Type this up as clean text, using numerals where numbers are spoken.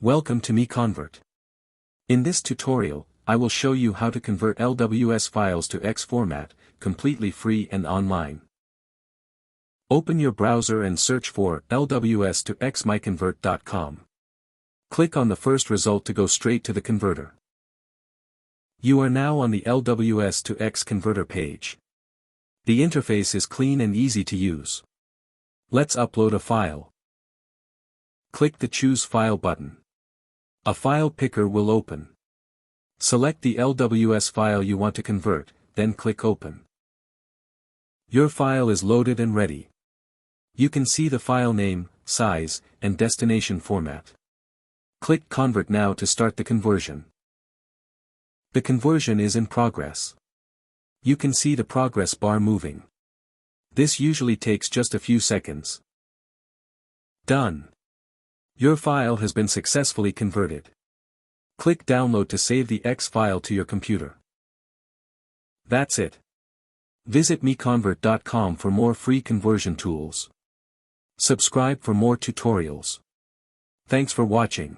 Welcome to MiConvert. In this tutorial, I will show you how to convert LWS files to X format, completely free and online. Open your browser and search for LWS to X MiConvert.com. Click on the first result to go straight to the converter. You are now on the LWS to X converter page. The interface is clean and easy to use. Let's upload a file. Click the Choose File button. A file picker will open. Select the LWS file you want to convert, then click Open. Your file is loaded and ready. You can see the file name, size, and destination format. Click Convert now to start the conversion. The conversion is in progress. You can see the progress bar moving. This usually takes just a few seconds. Done. Your file has been successfully converted. Click Download to save the X file to your computer. That's it. Visit MiConvert.com for more free conversion tools. Subscribe for more tutorials. Thanks for watching.